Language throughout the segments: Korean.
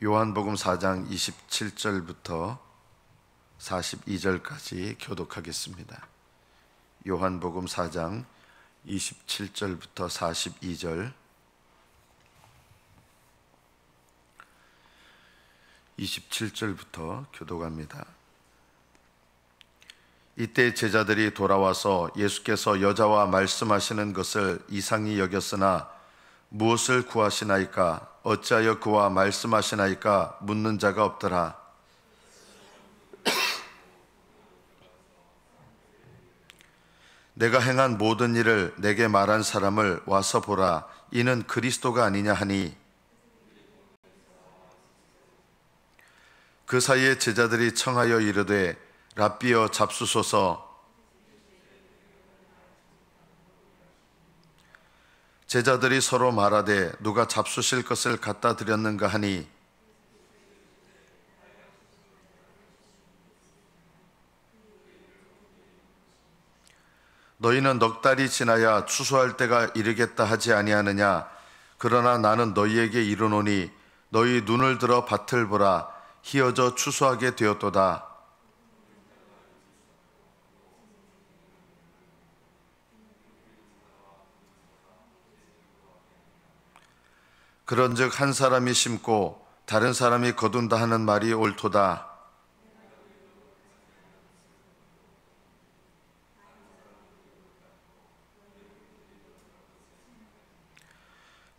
요한복음 4장 27절부터 42절까지 교독하겠습니다. 요한복음 4장 27절부터 42절, 27절부터 교독합니다. 이때 제자들이 돌아와서 예수께서 여자와 말씀하시는 것을 이상히 여겼으나 무엇을 구하시나이까? 어찌하여 그와 말씀하시나이까? 묻는 자가 없더라. 내가 행한 모든 일을 내게 말한 사람을 와서 보라. 이는 그리스도가 아니냐 하니, 그 사이에 제자들이 청하여 이르되 랍비여 잡수소서. 제자들이 서로 말하되 누가 잡수실 것을 갖다 드렸는가 하니, 너희는 넉 달이 지나야 추수할 때가 이르겠다 하지 아니하느냐? 그러나 나는 너희에게 이르노니 너희 눈을 들어 밭을 보라. 희어져 추수하게 되었도다. 그런즉 한 사람이 심고 다른 사람이 거둔다 하는 말이 옳도다.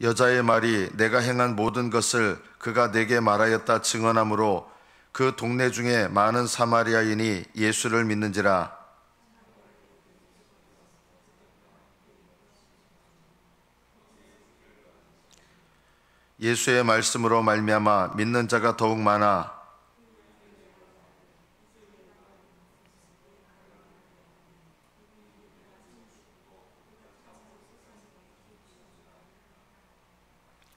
여자의 말이 내가 행한 모든 것을 그가 내게 말하였다 증언하므로 그 동네 중에 많은 사마리아인이 예수를 믿는지라. 예수의 말씀으로 말미암아 믿는 자가 더욱 많아.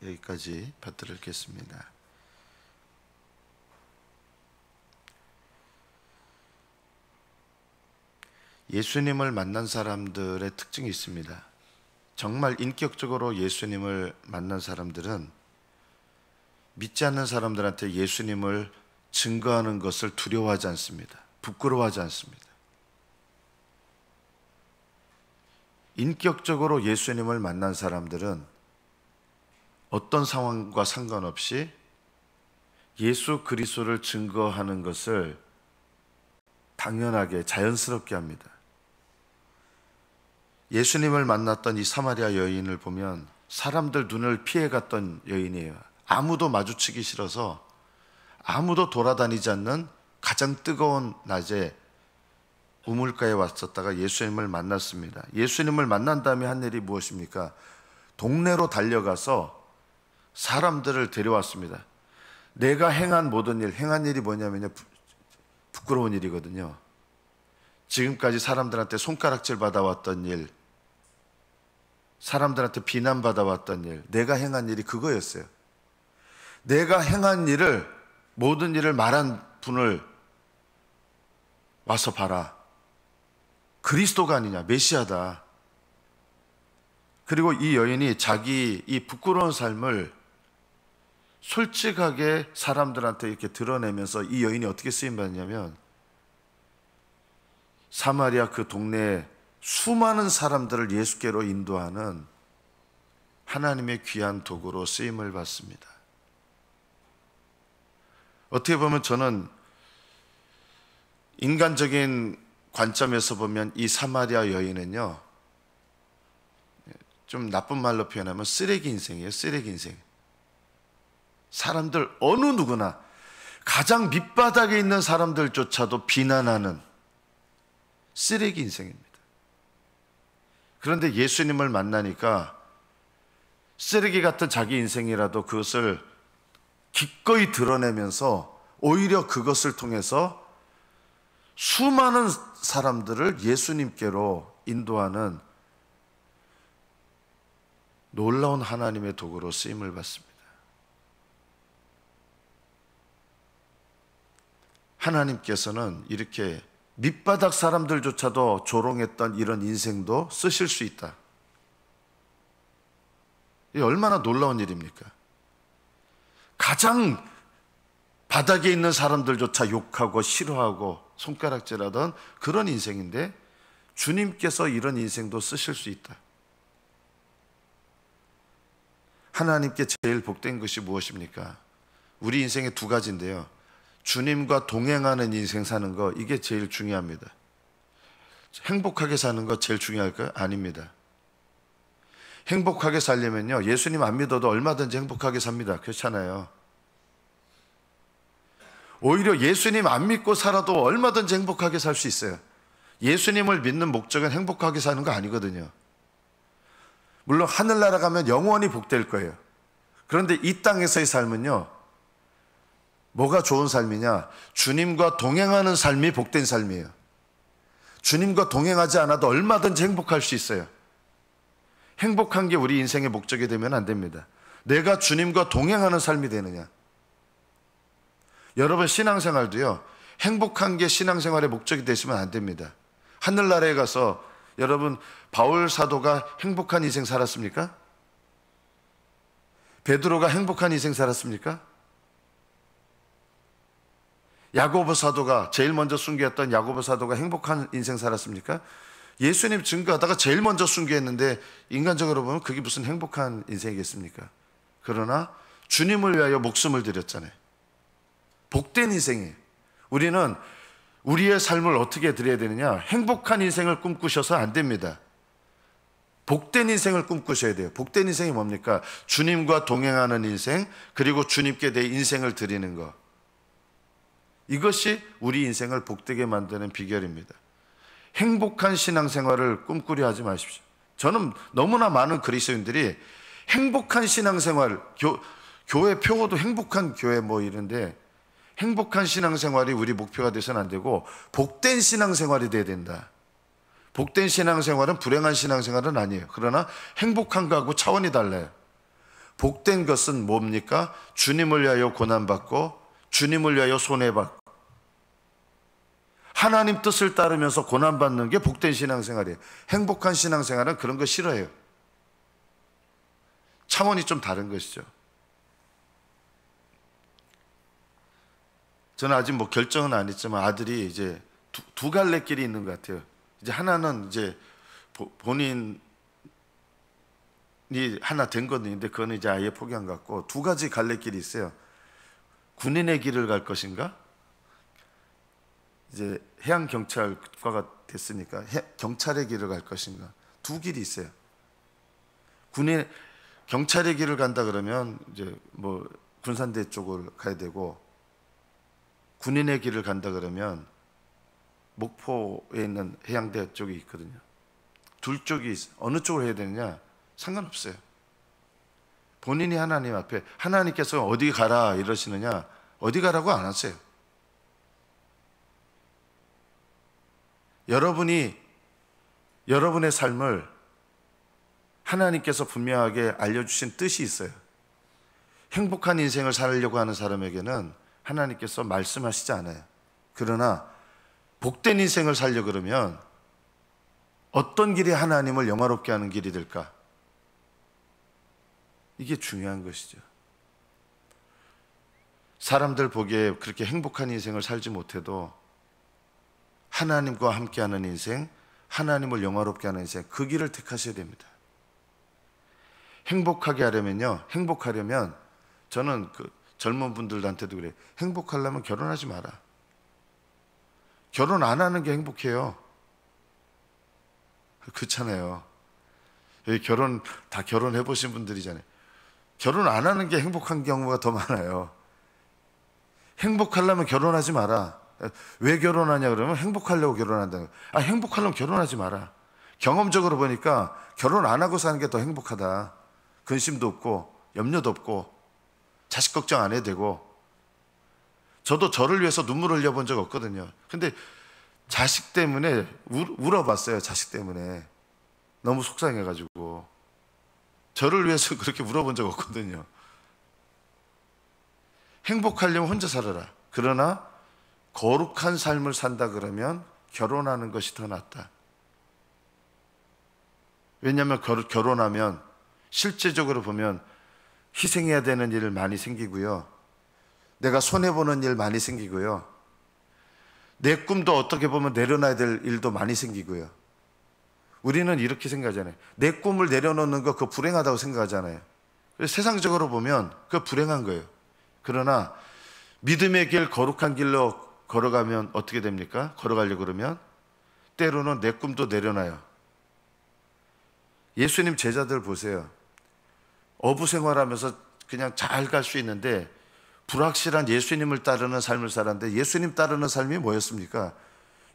여기까지 받들어 읽겠습니다. 예수님을 만난 사람들의 특징이 있습니다. 정말 인격적으로 예수님을 만난 사람들은 믿지 않는 사람들한테 예수님을 증거하는 것을 두려워하지 않습니다. 부끄러워하지 않습니다. 인격적으로 예수님을 만난 사람들은 어떤 상황과 상관없이 예수 그리스도를 증거하는 것을 당연하게 자연스럽게 합니다. 예수님을 만났던 이 사마리아 여인을 보면 사람들 눈을 피해갔던 여인이에요. 아무도 마주치기 싫어서 아무도 돌아다니지 않는 가장 뜨거운 낮에 우물가에 왔었다가 예수님을 만났습니다. 예수님을 만난 다음에 한 일이 무엇입니까? 동네로 달려가서 사람들을 데려왔습니다. 내가 행한 모든 일, 행한 일이 뭐냐면요, 부끄러운 일이거든요. 지금까지 사람들한테 손가락질 받아왔던 일, 사람들한테 비난받아왔던 일, 내가 행한 일이 그거였어요. 내가 행한 일을, 모든 일을 말한 분을 와서 봐라. 그리스도가 아니냐, 메시아다. 그리고 이 여인이 자기 이 부끄러운 삶을 솔직하게 사람들한테 이렇게 드러내면서 이 여인이 어떻게 쓰임받냐면 사마리아 그 동네에 수많은 사람들을 예수께로 인도하는 하나님의 귀한 도구로 쓰임을 받습니다. 어떻게 보면 저는 인간적인 관점에서 보면 이 사마리아 여인은요, 좀 나쁜 말로 표현하면 쓰레기 인생이에요. 쓰레기 인생. 사람들 어느 누구나 가장 밑바닥에 있는 사람들조차도 비난하는 쓰레기 인생입니다. 그런데 예수님을 만나니까 쓰레기 같은 자기 인생이라도 그것을 기꺼이 드러내면서 오히려 그것을 통해서 수많은 사람들을 예수님께로 인도하는 놀라운 하나님의 도구로 쓰임을 받습니다. 하나님께서는 이렇게 밑바닥 사람들조차도 조롱했던 이런 인생도 쓰실 수 있다. 이게 얼마나 놀라운 일입니까? 가장 바닥에 있는 사람들조차 욕하고 싫어하고 손가락질하던 그런 인생인데 주님께서 이런 인생도 쓰실 수 있다. 하나님께 제일 복된 것이 무엇입니까? 우리 인생에 두 가지인데요. 주님과 동행하는 인생 사는 거, 이게 제일 중요합니다. 행복하게 사는 거 제일 중요할까요? 아닙니다. 행복하게 살려면요, 예수님 안 믿어도 얼마든지 행복하게 삽니다. 그렇잖아요. 오히려 예수님 안 믿고 살아도 얼마든지 행복하게 살 수 있어요. 예수님을 믿는 목적은 행복하게 사는 거 아니거든요. 물론 하늘나라 가면 영원히 복될 거예요. 그런데 이 땅에서의 삶은요, 뭐가 좋은 삶이냐? 주님과 동행하는 삶이 복된 삶이에요. 주님과 동행하지 않아도 얼마든지 행복할 수 있어요. 행복한 게 우리 인생의 목적이 되면 안 됩니다. 내가 주님과 동행하는 삶이 되느냐. 여러분 신앙생활도요, 행복한 게 신앙생활의 목적이 되시면 안 됩니다. 하늘나라에 가서 여러분 바울 사도가 행복한 인생 살았습니까? 베드로가 행복한 인생 살았습니까? 야고보 사도가, 제일 먼저 순교했던 야고보 사도가 행복한 인생 살았습니까? 예수님 증거하다가 제일 먼저 순교했는데 인간적으로 보면 그게 무슨 행복한 인생이겠습니까? 그러나 주님을 위하여 목숨을 드렸잖아요. 복된 인생이에요. 우리는 우리의 삶을 어떻게 드려야 되느냐? 행복한 인생을 꿈꾸셔서 안 됩니다. 복된 인생을 꿈꾸셔야 돼요. 복된 인생이 뭡니까? 주님과 동행하는 인생, 그리고 주님께 내 인생을 드리는 것. 이것이 우리 인생을 복되게 만드는 비결입니다. 행복한 신앙생활을 꿈꾸려 하지 마십시오. 저는 너무나 많은 그리스도인들이 행복한 신앙생활, 교회 표어도 행복한 교회 뭐 이런데, 행복한 신앙생활이 우리 목표가 돼서는 안 되고 복된 신앙생활이 돼야 된다. 복된 신앙생활은 불행한 신앙생활은 아니에요. 그러나 행복한 거하고 차원이 달라요. 복된 것은 뭡니까? 주님을 위하여 고난받고 주님을 위하여 손해받고 하나님 뜻을 따르면서 고난받는 게 복된 신앙생활이에요. 행복한 신앙생활은 그런 거 싫어해요. 차원이 좀 다른 것이죠. 저는 아직 뭐 결정은 안 했지만 아들이 이제 두 갈래 길이 있는 것 같아요. 이제 하나는 이제 본인이 하나 된 건데 그거는 이제 아예 포기한 것 같고, 두 가지 갈래 길이 있어요. 군인의 길을 갈 것인가? 이제 해양경찰과가 됐으니까 경찰의 길을 갈 것인가? 두 길이 있어요. 경찰의 길을 간다 그러면 이제 뭐 군산대 쪽을 가야 되고, 군인의 길을 간다 그러면 목포에 있는 해양대 쪽이 있거든요. 둘 쪽이 있어요. 어느 쪽을 해야 되느냐? 상관없어요. 본인이 하나님 앞에, 하나님께서 어디 가라 이러시느냐? 어디 가라고 안 하세요. 여러분이 여러분의 삶을 하나님께서 분명하게 알려주신 뜻이 있어요. 행복한 인생을 살려고 하는 사람에게는 하나님께서 말씀하시지 않아요. 그러나 복된 인생을 살려 그러면 어떤 길이 하나님을 영화롭게 하는 길이 될까? 이게 중요한 것이죠. 사람들 보기에 그렇게 행복한 인생을 살지 못해도 하나님과 함께하는 인생, 하나님을 영화롭게 하는 인생, 그 길을 택하셔야 됩니다. 행복하게 하려면요, 행복하려면 저는 젊은 분들한테도 그래요. 행복하려면 결혼하지 마라. 결혼 안 하는 게 행복해요. 그렇잖아요. 여기 다 결혼해 보신 분들이잖아요. 결혼 안 하는 게 행복한 경우가 더 많아요. 행복하려면 결혼하지 마라. 왜 결혼하냐 그러면 행복하려고 결혼한다는 거예요. 행복하려면 결혼하지 마라. 경험적으로 보니까 결혼 안 하고 사는 게 더 행복하다. 근심도 없고 염려도 없고 자식 걱정 안 해도 되고. 저도 저를 위해서 눈물을 흘려본 적 없거든요. 근데 자식 때문에 울어봤어요. 자식 때문에 너무 속상해가지고. 저를 위해서 그렇게 울어본 적 없거든요. 행복하려면 혼자 살아라. 그러나 거룩한 삶을 산다 그러면 결혼하는 것이 더 낫다. 왜냐하면 결혼하면 실제적으로 보면 희생해야 되는 일 많이 생기고요. 내가 손해보는 일 많이 생기고요. 내 꿈도 어떻게 보면 내려놔야 될 일도 많이 생기고요. 우리는 이렇게 생각하잖아요. 내 꿈을 내려놓는 거 그거 불행하다고 생각하잖아요. 그래서 세상적으로 보면 그거 불행한 거예요. 그러나 믿음의 길, 거룩한 길로 걸어가면 어떻게 됩니까? 걸어가려고 그러면 때로는 내 꿈도 내려놔요. 예수님 제자들 보세요. 어부 생활하면서 그냥 잘 갈 수 있는데 불확실한 예수님을 따르는 삶을 살았는데 예수님 따르는 삶이 뭐였습니까?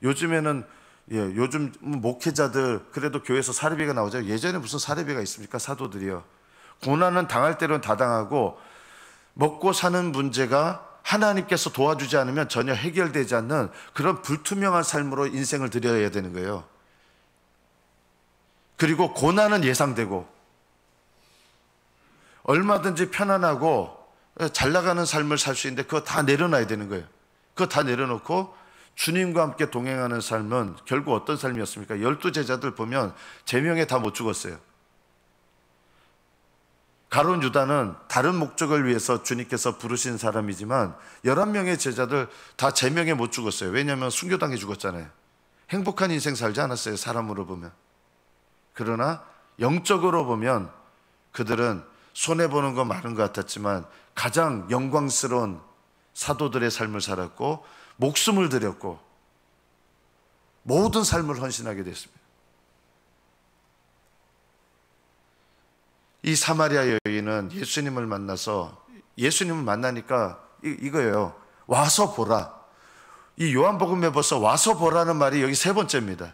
요즘에는 요즘 목회자들 그래도 교회에서 사례비가 나오죠. 예전에 무슨 사례비가 있습니까? 사도들이요. 고난은 당할 때는 다 당하고 먹고 사는 문제가 하나님께서 도와주지 않으면 전혀 해결되지 않는 그런 불투명한 삶으로 인생을 들여야 되는 거예요. 그리고 고난은 예상되고 얼마든지 편안하고 잘 나가는 삶을 살 수 있는데 그거 다 내려놔야 되는 거예요. 그거 다 내려놓고 주님과 함께 동행하는 삶은 결국 어떤 삶이었습니까? 12 제자들 보면 제명에 다 못 죽었어요. 가룟 유다는 다른 목적을 위해서 주님께서 부르신 사람이지만 11명의 제자들 다 제명에 못 죽었어요. 왜냐하면 순교당해 죽었잖아요. 행복한 인생 살지 않았어요. 사람으로 보면. 그러나 영적으로 보면 그들은 손해보는 거 많은 것 같았지만 가장 영광스러운 사도들의 삶을 살았고 목숨을 드렸고 모든 삶을 헌신하게 됐습니다. 이 사마리아 여인은 예수님을 만나니까 이거예요. 와서 보라. 이 요한복음에 벌써 와서 보라는 말이 여기 3번째입니다.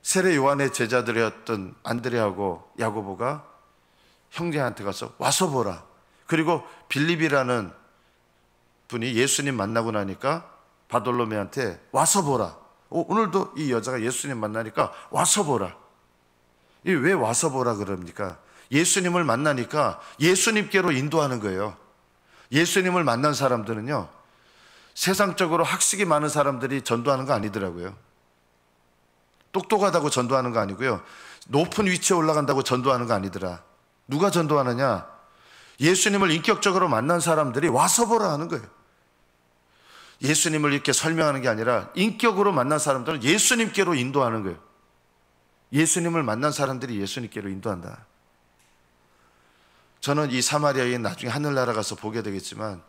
세례 요한의 제자들이었던 안드레하고 야고보가 형제한테 가서 와서 보라. 그리고 빌립이라는 분이 예수님 만나고 나니까 바돌로메한테 와서 보라. 오늘도 이 여자가 예수님 만나니까 와서 보라. 왜 와서 보라 그럽니까? 예수님을 만나니까 예수님께로 인도하는 거예요. 예수님을 만난 사람들은요, 세상적으로 학식이 많은 사람들이 전도하는 거 아니더라고요. 똑똑하다고 전도하는 거 아니고요. 높은 위치에 올라간다고 전도하는 거 아니더라. 누가 전도하느냐? 예수님을 인격적으로 만난 사람들이 와서 보라 하는 거예요. 예수님을 이렇게 설명하는 게 아니라 인격으로 만난 사람들은 예수님께로 인도하는 거예요. 예수님을 만난 사람들이 예수님께로 인도한다. 저는 이 사마리아 여인 나중에 하늘나라 가서 보게 되겠지만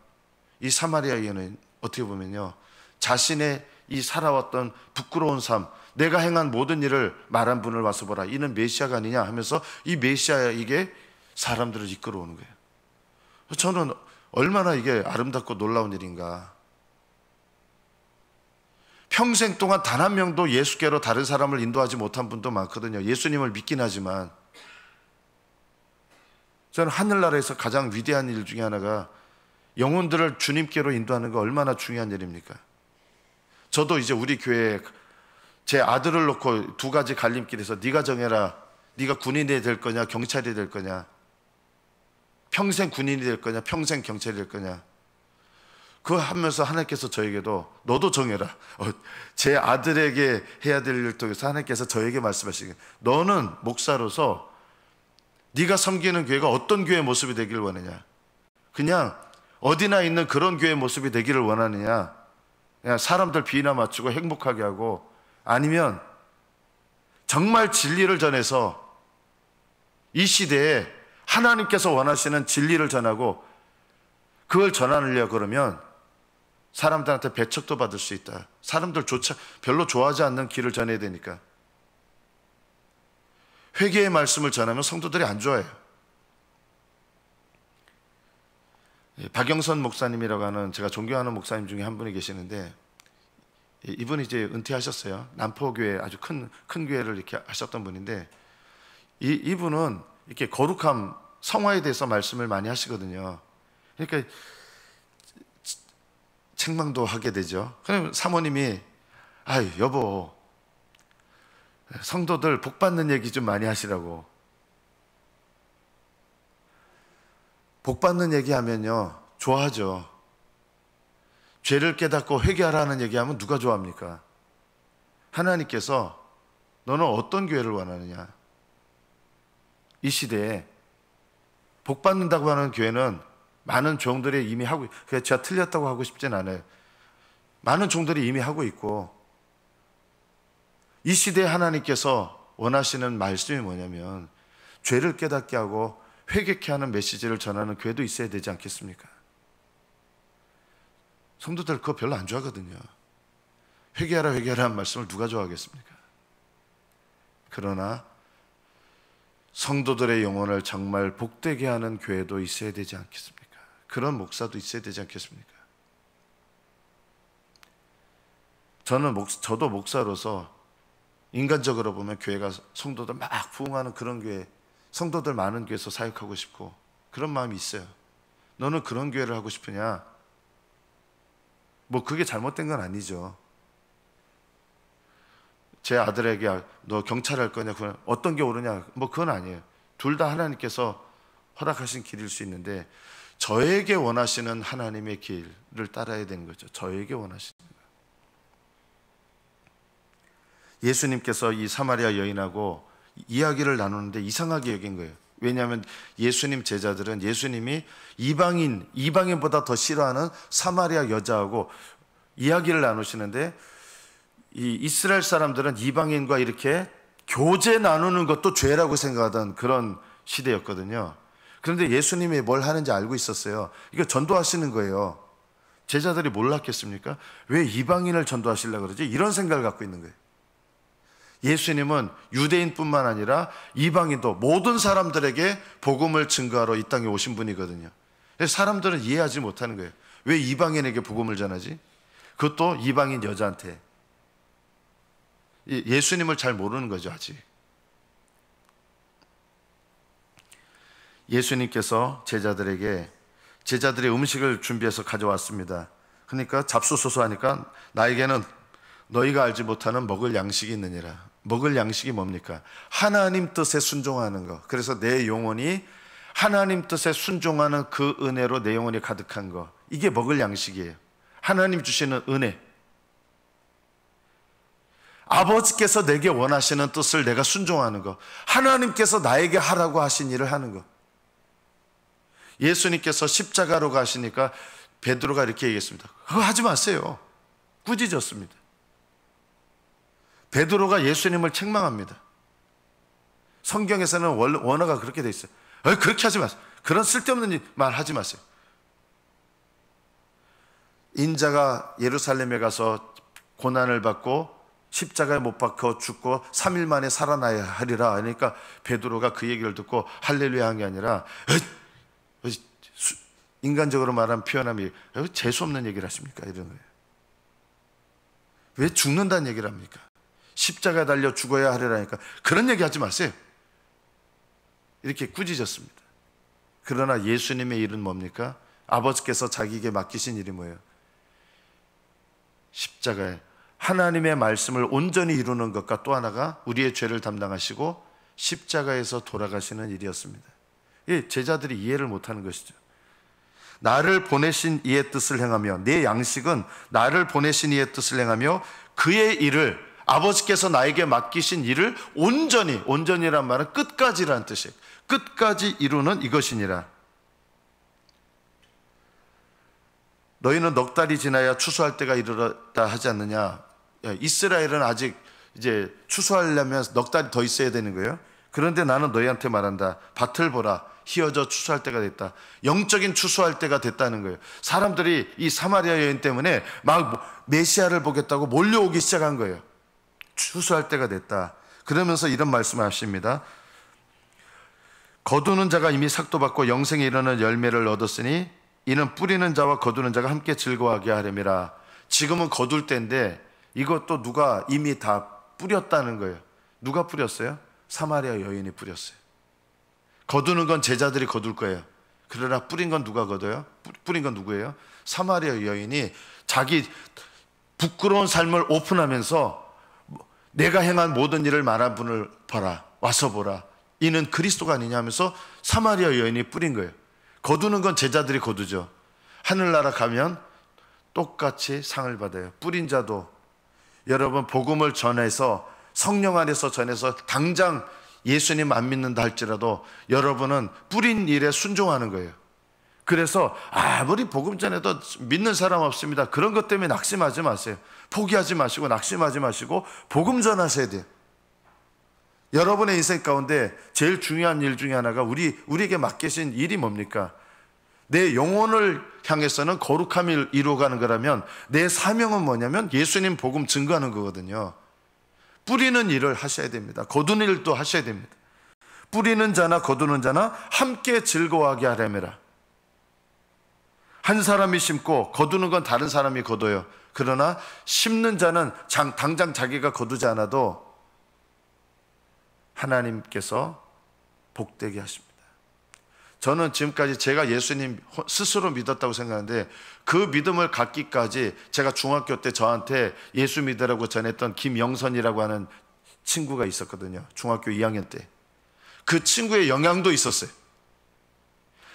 이 사마리아 여인은 어떻게 보면요, 자신의 이 살아왔던 부끄러운 삶, 내가 행한 모든 일을 말한 분을 와서 보라. 이는 메시아가 아니냐 하면서 이 메시아에게 사람들을 이끌어오는 거예요. 저는 얼마나 이게 아름답고 놀라운 일인가. 평생 동안 단 한 명도 예수께로 다른 사람을 인도하지 못한 분도 많거든요. 예수님을 믿긴 하지만. 저는 하늘나라에서 가장 위대한 일 중에 하나가 영혼들을 주님께로 인도하는 거 얼마나 중요한 일입니까? 저도 이제 우리 교회에 제 아들을 놓고 2가지 갈림길에서 네가 정해라. 네가 군인이 될 거냐 경찰이 될 거냐, 평생 군인이 될 거냐 평생 경찰이 될 거냐. 그거 하면서 하나님께서 저에게도 너도 정해라. 제 아들에게 해야 될 일을 통해서 하나님께서 저에게 말씀하시기, 너는 목사로서 네가 섬기는 교회가 어떤 교회의 모습이 되기를 원하냐, 그냥 어디나 있는 그런 교회의 모습이 되기를 원하느냐, 그냥 사람들 비나 맞추고 행복하게 하고, 아니면 정말 진리를 전해서 이 시대에 하나님께서 원하시는 진리를 전하고 그걸 전하려고 그러면 사람들한테 배척도 받을 수 있다. 사람들조차 별로 좋아하지 않는 길을 전해야 되니까. 회개의 말씀을 전하면 성도들이 안 좋아해요. 박영선 목사님이라고 하는 제가 존경하는 목사님 중에 한 분이 계시는데, 이분이 이제 은퇴하셨어요. 남포교회 아주 큰 교회를 이렇게 하셨던 분인데, 이분은 이렇게 거룩함, 성화에 대해서 말씀을 많이 하시거든요. 그러니까 책망도 하게 되죠. 그럼 사모님이 아유 여보, 성도들 복 받는 얘기 좀 많이 하시라고. 복 받는 얘기 하면요 좋아하죠. 죄를 깨닫고 회개하라는 얘기하면 누가 좋아합니까? 하나님께서 너는 어떤 교회를 원하느냐, 이 시대에 복 받는다고 하는 교회는 많은 종들이 이미 하고, 그래서 제가 틀렸다고 하고 싶진 않아요. 많은 종들이 이미 하고 있고, 이 시대에 하나님께서 원하시는 말씀이 뭐냐면 죄를 깨닫게 하고 회개케 하는 메시지를 전하는 교회도 있어야 되지 않겠습니까? 성도들 그거 별로 안 좋아하거든요. 회개하라 회개하라 한 말씀을 누가 좋아하겠습니까? 그러나 성도들의 영혼을 정말 복되게 하는 교회도 있어야 되지 않겠습니까? 그런 목사도 있어야 되지 않겠습니까? 저도 목사로서 인간적으로 보면 교회가 성도들 막 부흥하는 그런 교회, 성도들 많은 교회에서 사역하고 싶고 그런 마음이 있어요. 너는 그런 교회를 하고 싶으냐? 뭐 그게 잘못된 건 아니죠. 제 아들에게 너 경찰 할 거냐? 어떤 게 옳으냐? 뭐 그건 아니에요. 둘 다 하나님께서 허락하신 길일 수 있는데 저에게 원하시는 하나님의 길을 따라야 되는 거죠. 저에게 원하시는 거. 예수님께서 이 사마리아 여인하고 이야기를 나누는데 이상하게 여긴 거예요. 왜냐하면 예수님 제자들은 예수님이 이방인보다 더 싫어하는 사마리아 여자하고 이야기를 나누시는데 이 이스라엘 사람들은 이방인과 이렇게 교제 나누는 것도 죄라고 생각하던 그런 시대였거든요. 그런데 예수님이 뭘 하는지 알고 있었어요. 이거 전도하시는 거예요. 제자들이 몰랐겠습니까? 왜 이방인을 전도하시려고 그러지? 이런 생각을 갖고 있는 거예요. 예수님은 유대인뿐만 아니라 이방인도 모든 사람들에게 복음을 증거하러 이 땅에 오신 분이거든요. 그래서 사람들은 이해하지 못하는 거예요. 왜 이방인에게 복음을 전하지? 그것도 이방인 여자한테. 예수님을 잘 모르는 거죠, 아직. 예수님께서 제자들이 음식을 준비해서 가져왔습니다. 그러니까 잡수소서 하니까 나에게는 너희가 알지 못하는 먹을 양식이 있느니라. 먹을 양식이 뭡니까? 하나님 뜻에 순종하는 거. 그래서 내 영혼이 하나님 뜻에 순종하는 그 은혜로 내 영혼이 가득한 거. 이게 먹을 양식이에요. 하나님 주시는 은혜. 아버지께서 내게 원하시는 뜻을 내가 순종하는 거. 하나님께서 나에게 하라고 하신 일을 하는 거. 예수님께서 십자가로 가시니까 베드로가 이렇게 얘기했습니다. 그거 하지 마세요. 꾸짖었습니다. 베드로가 예수님을 책망합니다. 성경에서는 원어가 그렇게 돼 있어요. 그렇게 하지 마세요. 그런 쓸데없는 말 하지 마세요. 인자가 예루살렘에 가서 고난을 받고 십자가에 못 박혀 죽고 3일 만에 살아나야 하리라. 그러니까 베드로가 그 얘기를 듣고 할렐루야 한 게 아니라 인간적으로 말하면 표현하면 재수없는 얘기를 하십니까? 이런 거예요. 왜 죽는다는 얘기를 합니까? 십자가에 달려 죽어야 하리라니까 그런 얘기 하지 마세요. 이렇게 꾸짖었습니다. 그러나 예수님의 일은 뭡니까? 아버지께서 자기에게 맡기신 일이 뭐예요? 십자가에 하나님의 말씀을 온전히 이루는 것과 또 하나가 우리의 죄를 담당하시고 십자가에서 돌아가시는 일이었습니다. 제자들이 이해를 못하는 것이죠. 나를 보내신 이의 뜻을 행하며, 내 양식은 나를 보내신 이의 뜻을 행하며 그의 일을, 아버지께서 나에게 맡기신 일을 온전히란 말은 끝까지라는 뜻이에요. 끝까지 이루는 이것이니라. 너희는 넉 달이 지나야 추수할 때가 이르렀다 하지 않느냐? 이스라엘은 아직 이제 추수하려면 넉 달이 더 있어야 되는 거예요. 그런데 나는 너희한테 말한다. 밭을 보라. 희어져 추수할 때가 됐다. 영적인 추수할 때가 됐다는 거예요. 사람들이 이 사마리아 여인 때문에 막 메시아를 보겠다고 몰려오기 시작한 거예요. 추수할 때가 됐다. 그러면서 이런 말씀을 하십니다. 거두는 자가 이미 삭도 받고 영생에 이르는 열매를 얻었으니 이는 뿌리는 자와 거두는 자가 함께 즐거워하게 하려니라. 지금은 거둘 때인데 이것도 누가 이미 다 뿌렸다는 거예요. 누가 뿌렸어요? 사마리아 여인이 뿌렸어요. 거두는 건 제자들이 거둘 거예요. 그러나 뿌린 건 누가 거둬요? 뿌린 건 누구예요? 사마리아 여인이 자기 부끄러운 삶을 오픈하면서 내가 행한 모든 일을 말한 분을 봐라. 와서 보라. 이는 그리스도가 아니냐 하면서 사마리아 여인이 뿌린 거예요. 거두는 건 제자들이 거두죠. 하늘나라 가면 똑같이 상을 받아요. 뿌린 자도 여러분 복음을 전해서 성령 안에서 전해서 당장 예수님 안 믿는다 할지라도 여러분은 뿌린 일에 순종하는 거예요. 그래서 아무리 복음 전해도 믿는 사람 없습니다, 그런 것 때문에 낙심하지 마세요. 포기하지 마시고 낙심하지 마시고 복음 전하셔야 돼요. 여러분의 인생 가운데 제일 중요한 일 중에 하나가 우리에게 맡기신 일이 뭡니까? 내 영혼을 향해서는 거룩함을 이루어가는 거라면 내 사명은 뭐냐면 예수님 복음 증거하는 거거든요. 뿌리는 일을 하셔야 됩니다. 거두는 일도 하셔야 됩니다. 뿌리는 자나 거두는 자나 함께 즐거워하게 하려매라. 한 사람이 심고 거두는 건 다른 사람이 거둬요. 그러나 심는 자는 당장 자기가 거두지 않아도 하나님께서 복되게 하십니다. 저는 지금까지 제가 예수님 스스로 믿었다고 생각하는데, 그 믿음을 갖기까지 제가 중학교 때 저한테 예수 믿으라고 전했던 김영선이라고 하는 친구가 있었거든요. 중학교 2학년 때. 그 친구의 영향도 있었어요.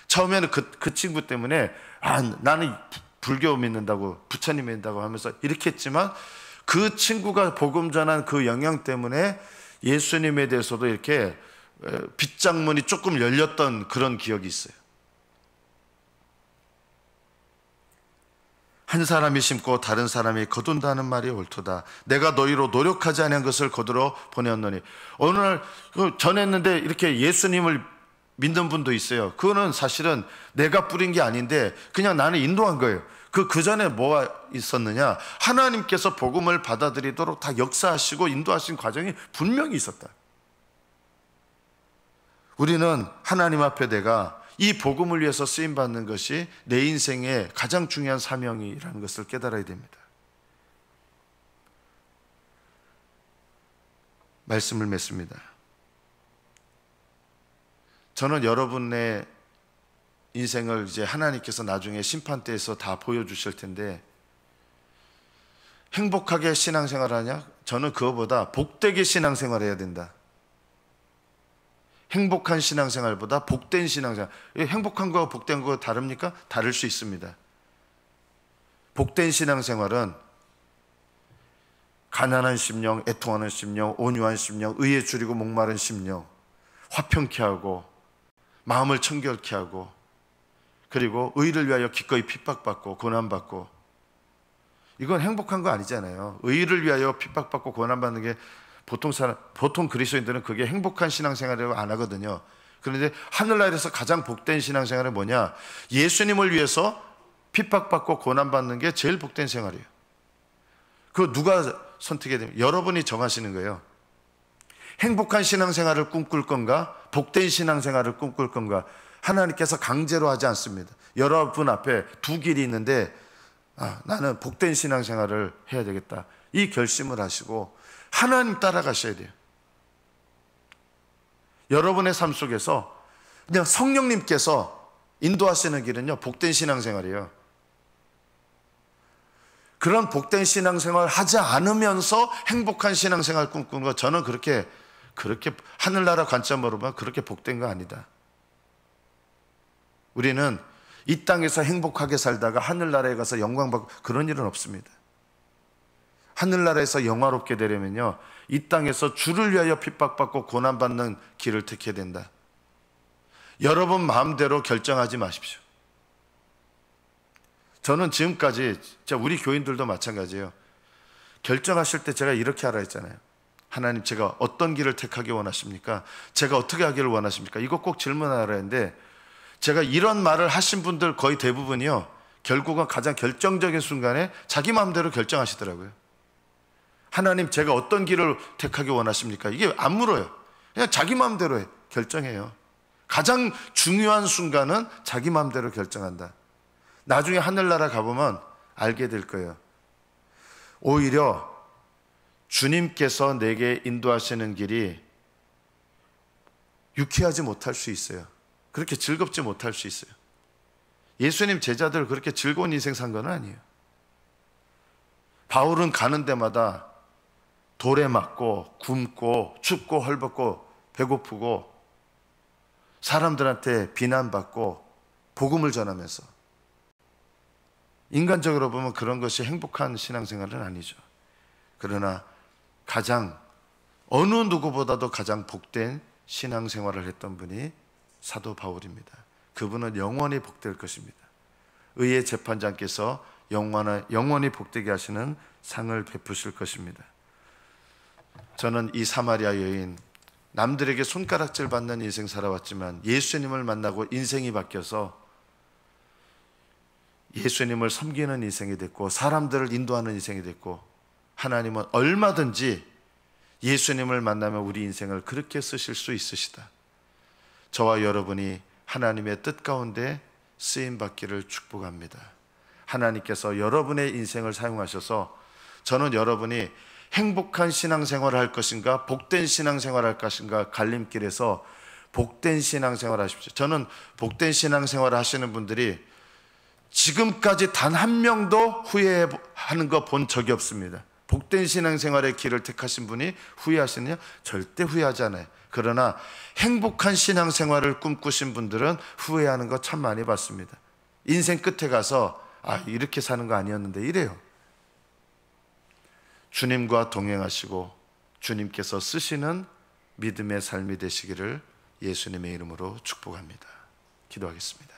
처음에는 그 친구 때문에 나는 불교 믿는다고, 부처님 믿는다고 하면서 이렇게 했지만, 그 친구가 복음 전한 그 영향 때문에 예수님에 대해서도 이렇게 빗장문이 조금 열렸던 그런 기억이 있어요. 한 사람이 심고 다른 사람이 거둔다는 말이 옳도다. 내가 너희로 노력하지 않은 것을 거두러 보내었노니. 오늘 전했는데 이렇게 예수님을 믿는 분도 있어요. 그거는 사실은 내가 뿌린 게 아닌데 그냥 나는 인도한 거예요. 그 전에 뭐가 있었느냐? 하나님께서 복음을 받아들이도록 다 역사하시고 인도하신 과정이 분명히 있었다. 우리는 하나님 앞에 내가 이 복음을 위해서 쓰임받는 것이 내 인생의 가장 중요한 사명이라는 것을 깨달아야 됩니다. 말씀을 맺습니다. 저는 여러분의 인생을 이제 하나님께서 나중에 심판대에서 다 보여주실 텐데, 행복하게 신앙생활 하냐? 저는 그거보다 복되게 신앙생활 해야 된다. 행복한 신앙생활보다 복된 신앙생활. 행복한 거와 복된 거 다릅니까? 다를 수 있습니다. 복된 신앙생활은 가난한 심령, 애통하는 심령, 온유한 심령, 의에 줄이고 목마른 심령, 화평케 하고 마음을 청결케 하고, 그리고 의를 위하여 기꺼이 핍박받고 고난받고. 이건 행복한 거 아니잖아요. 의를 위하여 핍박받고 고난받는 게 보통 그리스도인들은 그게 행복한 신앙생활이라고 안 하거든요. 그런데 하늘나라에서 가장 복된 신앙생활은 뭐냐? 예수님을 위해서 핍박받고 고난받는 게 제일 복된 생활이에요. 그거 누가 선택해야 됩니까? 여러분이 정하시는 거예요. 행복한 신앙생활을 꿈꿀 건가? 복된 신앙생활을 꿈꿀 건가? 하나님께서 강제로 하지 않습니다. 여러분 앞에 두 길이 있는데 나는 복된 신앙생활을 해야 되겠다, 이 결심을 하시고 하나님 따라가셔야 돼요. 여러분의 삶 속에서 그냥 성령님께서 인도하시는 길은요, 복된 신앙생활이에요. 그런 복된 신앙생활 하지 않으면서 행복한 신앙생활 꿈꾸는 거, 저는 그렇게 하늘나라 관점으로 보면 그렇게 복된 거 아니다. 우리는 이 땅에서 행복하게 살다가 하늘나라에 가서 영광받고 그런 일은 없습니다. 하늘나라에서 영화롭게 되려면요, 이 땅에서 주를 위하여 핍박받고 고난받는 길을 택해야 된다. 여러분 마음대로 결정하지 마십시오. 저는 지금까지, 우리 교인들도 마찬가지예요. 결정하실 때 제가 이렇게 하라 했잖아요. 하나님, 제가 어떤 길을 택하기 원하십니까? 제가 어떻게 하기를 원하십니까? 이거 꼭 질문하라 했는데, 제가 이런 말을 하신 분들 거의 대부분이요, 결국은 가장 결정적인 순간에 자기 마음대로 결정하시더라고요. 하나님, 제가 어떤 길을 택하기 원하십니까? 이게 안 물어요. 그냥 자기 마음대로 결정해요. 가장 중요한 순간은 자기 마음대로 결정한다. 나중에 하늘나라 가보면 알게 될 거예요. 오히려 주님께서 내게 인도하시는 길이 유쾌하지 못할 수 있어요. 그렇게 즐겁지 못할 수 있어요. 예수님 제자들 그렇게 즐거운 인생 산 건 아니에요. 바울은 가는 데마다 돌에 맞고 굶고 춥고 헐벗고 배고프고 사람들한테 비난받고 복음을 전하면서, 인간적으로 보면 그런 것이 행복한 신앙생활은 아니죠. 그러나 어느 누구보다도 가장 복된 신앙생활을 했던 분이 사도 바울입니다. 그분은 영원히 복될 것입니다. 의의 재판장께서 영원히 복되게 하시는 상을 베푸실 것입니다. 저는 이 사마리아 여인, 남들에게 손가락질 받는 인생 살아왔지만 예수님을 만나고 인생이 바뀌어서 예수님을 섬기는 인생이 됐고 사람들을 인도하는 인생이 됐고, 하나님은 얼마든지 예수님을 만나면 우리 인생을 그렇게 쓰실 수 있으시다. 저와 여러분이 하나님의 뜻 가운데 쓰임받기를 축복합니다. 하나님께서 여러분의 인생을 사용하셔서 저는 여러분이 행복한 신앙생활을 할 것인가 복된 신앙생활을 할 것인가 갈림길에서 복된 신앙생활을 하십시오. 저는 복된 신앙생활을 하시는 분들이 지금까지 단 한 명도 후회하는 거 본 적이 없습니다. 복된 신앙생활의 길을 택하신 분이 후회하시느냐? 절대 후회하지 않아요. 그러나 행복한 신앙생활을 꿈꾸신 분들은 후회하는 거 참 많이 봤습니다. 인생 끝에 가서 이렇게 사는 거 아니었는데 이래요. 주님과 동행하시고 주님께서 쓰시는 믿음의 삶이 되시기를 예수님의 이름으로 축복합니다. 기도하겠습니다.